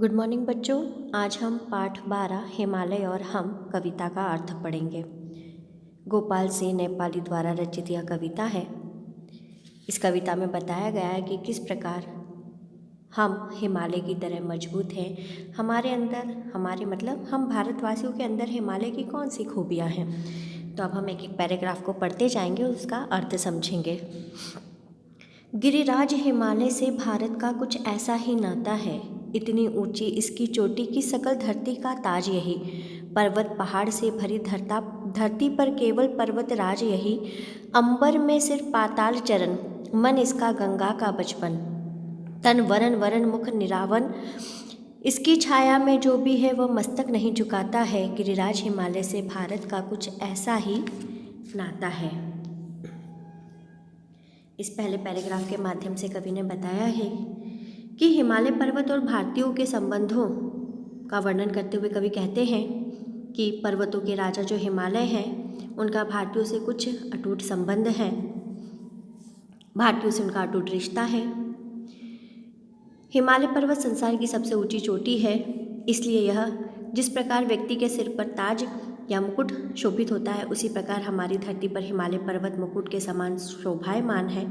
Good morning बच्चों। आज हम पाठ 12 हिमालय और हम कविता का अर्थ पढ़ेंगे। गोपाल सिंह नेपाली द्वारा रचित यह कविता है। इस कविता में बताया गया है कि किस प्रकार हम हिमालय की तरह मजबूत हैं। हमारे अंदर हम भारतवासियों के अंदर हिमालय की कौन सी खूबियाँ हैं। तो अब हम एक एक पैराग्राफ को पढ़ते जाएंगे और उसका अर्थ समझेंगे। गिरिराज हिमालय से भारत का कुछ ऐसा ही नाता है। इतनी ऊंची इसकी चोटी की सकल धरती का ताज यही। पर्वत पहाड़ से भरी धरती पर केवल पर्वत राज यही। अंबर में सिर्फ पाताल चरण, मन इसका गंगा का बचपन। तन वरन वरन मुख निरावन, इसकी छाया में जो भी है वह मस्तक नहीं झुकाता है। गिरिराज हिमालय से भारत का कुछ ऐसा ही नाता है। इस पहले पैराग्राफ के माध्यम से कवि ने बताया है कि हिमालय पर्वत और भारतीयों के संबंधों का वर्णन करते हुए कवि कहते हैं कि पर्वतों के राजा जो हिमालय हैं उनका भारतीयों से कुछ अटूट संबंध है, भारतीयों से उनका अटूट रिश्ता है। हिमालय पर्वत संसार की सबसे ऊंची चोटी है, इसलिए यह जिस प्रकार व्यक्ति के सिर पर ताज या मुकुट शोभित होता है, उसी प्रकार हमारी धरती पर हिमालय पर्वत मुकुट के समान शोभायमान है।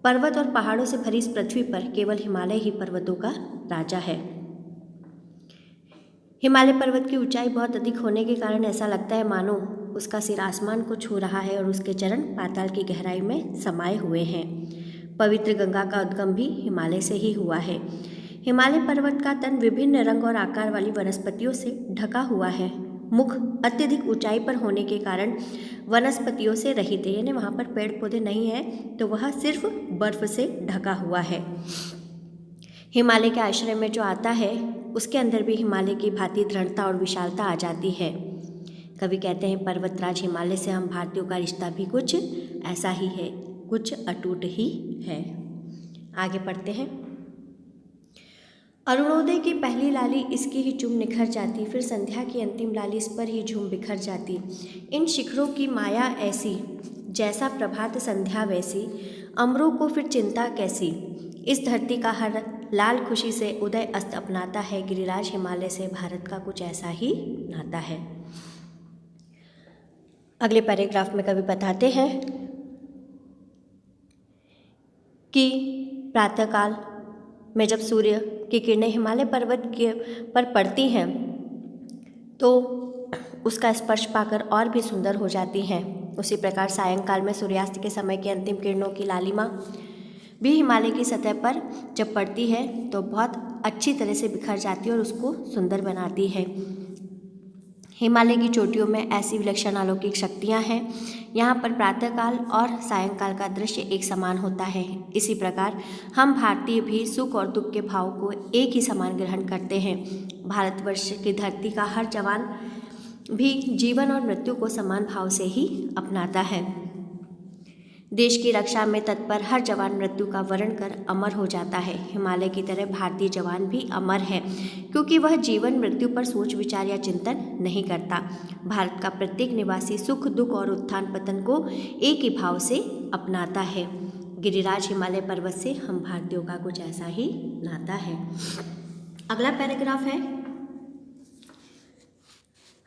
पर्वत और पहाड़ों से भरी इस पृथ्वी पर केवल हिमालय ही पर्वतों का राजा है। हिमालय पर्वत की ऊंचाई बहुत अधिक होने के कारण ऐसा लगता है मानो उसका सिर आसमान को छू रहा है और उसके चरण पाताल की गहराई में समाये हुए हैं। पवित्र गंगा का उद्गम भी हिमालय से ही हुआ है। हिमालय पर्वत का तन विभिन्न रंग और आकार वाली वनस्पतियों से ढका हुआ है। मुख अत्यधिक ऊंचाई पर होने के कारण वनस्पतियों से रहित है, यानी वहाँ पर पेड़ पौधे नहीं हैं, तो वह सिर्फ बर्फ से ढका हुआ है। हिमालय के आश्रय में जो आता है उसके अंदर भी हिमालय की भांति दृढ़ता और विशालता आ जाती है। कवि कहते हैं पर्वतराज हिमालय से हम भारतीयों का रिश्ता भी कुछ ऐसा ही है, कुछ अटूट ही है। आगे पढ़ते हैं। अरुणोदय की पहली लाली इसकी ही चुम निखर जाती, फिर संध्या की अंतिम लाली इस पर ही झूम बिखर जाती। इन शिखरों की माया ऐसी, जैसा प्रभात संध्या वैसी, अमरों को फिर चिंता कैसी। इस धरती का हर लाल खुशी से उदय अस्त अपनाता है। गिरिराज हिमालय से भारत का कुछ ऐसा ही नाता है। अगले पैराग्राफ में कवि बताते हैं कि प्रातःकाल में जब सूर्य की किरणें हिमालय पर्वत के पर पड़ती हैं तो उसका स्पर्श पाकर और भी सुंदर हो जाती हैं। उसी प्रकार सायंकाल में सूर्यास्त के समय की अंतिम किरणों की लालिमा भी हिमालय की सतह पर जब पड़ती है तो बहुत अच्छी तरह से बिखर जाती है और उसको सुंदर बनाती है। हिमालय की चोटियों में ऐसी विलक्षण अलौकिक शक्तियाँ हैं। यहाँ पर प्रातःकाल और सायंकाल का दृश्य एक समान होता है। इसी प्रकार हम भारतीय भी सुख और दुख के भाव को एक ही समान ग्रहण करते हैं। भारतवर्ष की धरती का हर जवान भी जीवन और मृत्यु को समान भाव से ही अपनाता है। देश की रक्षा में तत्पर हर जवान मृत्यु का वरण कर अमर हो जाता है। हिमालय की तरह भारतीय जवान भी अमर है, क्योंकि वह जीवन मृत्यु पर सोच विचार या चिंतन नहीं करता। भारत का प्रत्येक निवासी सुख दुख और उत्थान पतन को एक ही भाव से अपनाता है। गिरिराज हिमालय पर्वत से हम भारतीयों का कुछ ऐसा ही नाता है। अगला पैराग्राफ है।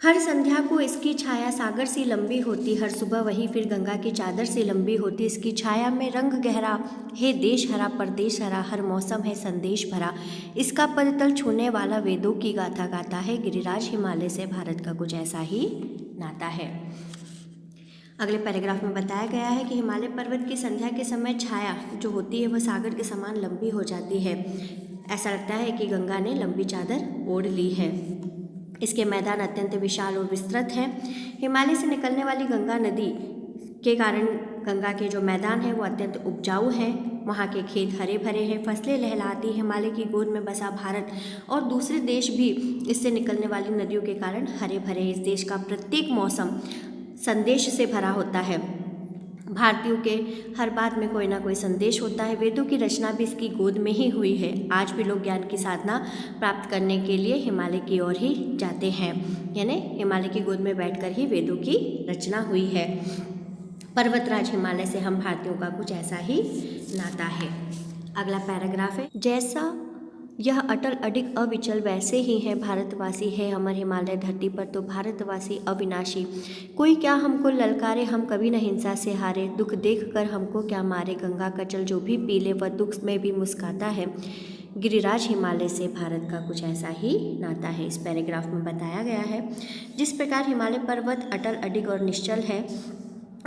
हर संध्या को इसकी छाया सागर सी लंबी होती, हर सुबह वही फिर गंगा की चादर से लंबी होती। इसकी छाया में रंग गहरा है देश हरा परदेश हरा, हर मौसम है संदेश भरा। इसका पदतल छूने वाला वेदों की गाथा गाता है। गिरिराज हिमालय से भारत का कुछ ऐसा ही नाता है। अगले पैराग्राफ में बताया गया है कि हिमालय पर्वत की संध्या के समय छाया जो होती है वह सागर के समान लंबी हो जाती है। ऐसा लगता है कि गंगा ने लंबी चादर ओढ़ ली है। इसके मैदान अत्यंत विशाल और विस्तृत हैं। हिमालय से निकलने वाली गंगा नदी के कारण गंगा के जो मैदान हैं वो अत्यंत उपजाऊ हैं। वहाँ के खेत हरे भरे हैं, फसलें लहलहाती। हिमालय की गोद में बसा भारत और दूसरे देश भी इससे निकलने वाली नदियों के कारण हरे भरे हैं। इस देश का प्रत्येक मौसम संदेश से भरा होता है। भारतीयों के हर बात में कोई ना कोई संदेश होता है। वेदों की रचना भी इसकी गोद में ही हुई है। आज भी लोग ज्ञान की साधना प्राप्त करने के लिए हिमालय की ओर ही जाते हैं, यानी हिमालय की गोद में बैठकर ही वेदों की रचना हुई है। पर्वतराज हिमालय से हम भारतीयों का कुछ ऐसा ही नाता है। अगला पैराग्राफ है। जैसा यह अटल अडिग अविचल वैसे ही हैं भारतवासी है अमर हिमालय धरती पर तो भारतवासी अविनाशी। कोई क्या हमको ललकारे हम कभी न हिंसा से हारे, दुख देख कर हमको क्या मारे, गंगा का जल जो भी पी ले वह दुख में भी मुस्काता है। गिरिराज हिमालय से भारत का कुछ ऐसा ही नाता है। इस पैराग्राफ में बताया गया है जिस प्रकार हिमालय पर्वत अटल अडिग और निश्चल है,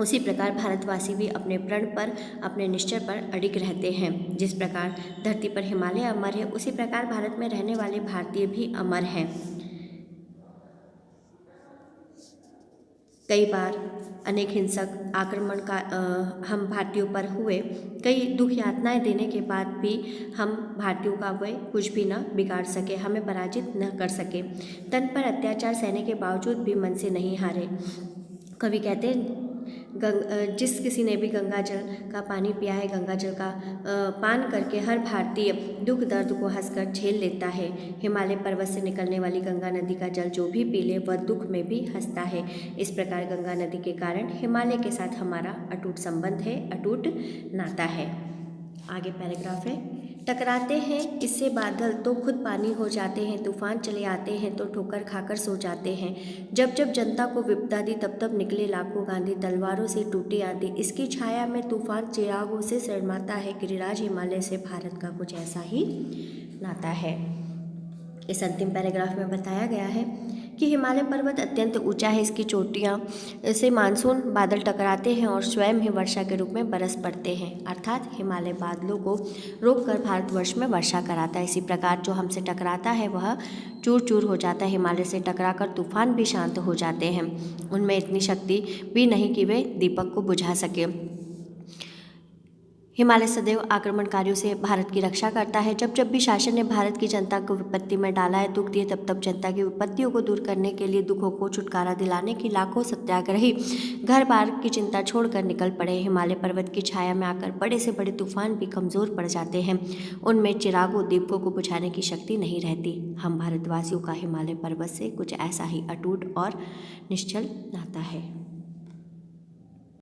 उसी प्रकार भारतवासी भी अपने प्रण पर अपने निश्चय पर अडिग रहते हैं। जिस प्रकार धरती पर हिमालय अमर है, उसी प्रकार भारत में रहने वाले भारतीय भी अमर हैं। कई बार अनेक हिंसक आक्रमण का हम भारतीयों पर हुए, कई दुख यातनाएं देने के बाद भी हम भारतीयों का वे कुछ भी न बिगाड़ सके, हमें पराजित न कर सके। तन पर अत्याचार सहने के बावजूद भी मन से नहीं हारे। कवि कहते हैं जिस किसी ने भी गंगा जल का पानी पिया है, गंगा जल का पान करके हर भारतीय दुख दर्द को हंसकर झेल लेता है। हिमालय पर्वत से निकलने वाली गंगा नदी का जल जो भी पी ले वह दुख में भी हंसता है। इस प्रकार गंगा नदी के कारण हिमालय के साथ हमारा अटूट संबंध है, अटूट नाता है। आगे पैराग्राफ है, टकराते हैं इससे बादल तो खुद पानी हो जाते हैं, तूफान चले आते हैं तो ठोकर खाकर सो जाते हैं। जब जब जनता को विपदा दी तब तब निकले लाखों गांधी, तलवारों से टूटी आंधी, इसकी छाया में तूफान चिरागों से शर्माता है। गिरिराज हिमालय से भारत का कुछ ऐसा ही नाता है। इस अंतिम पैराग्राफ में बताया गया है कि हिमालय पर्वत अत्यंत ऊंचा है, इसकी चोटियां से मानसून बादल टकराते हैं और स्वयं ही वर्षा के रूप में बरस पड़ते हैं, अर्थात हिमालय बादलों को रोककर भारतवर्ष में वर्षा कराता है। इसी प्रकार जो हमसे टकराता है वह चूर चूर हो जाता है। हिमालय से टकराकर तूफान भी शांत हो जाते हैं, उनमें इतनी शक्ति भी नहीं कि वे दीपक को बुझा सके। हिमालय सदैव आक्रमणकारियों से भारत की रक्षा करता है। जब जब भी शासन ने भारत की जनता को विपत्ति में डाला है, दुख दिए, तब तब जनता की विपत्तियों को दूर करने के लिए, दुखों को छुटकारा दिलाने की लाखों सत्याग्रही घर बार की चिंता छोड़कर निकल पड़े। हिमालय पर्वत की छाया में आकर बड़े से बड़े तूफान भी कमज़ोर पड़ जाते हैं, उनमें चिरागों दीपकों को बुझाने की शक्ति नहीं रहती। हम भारतवासियों का हिमालय पर्वत से कुछ ऐसा ही अटूट और निश्चल नाता है।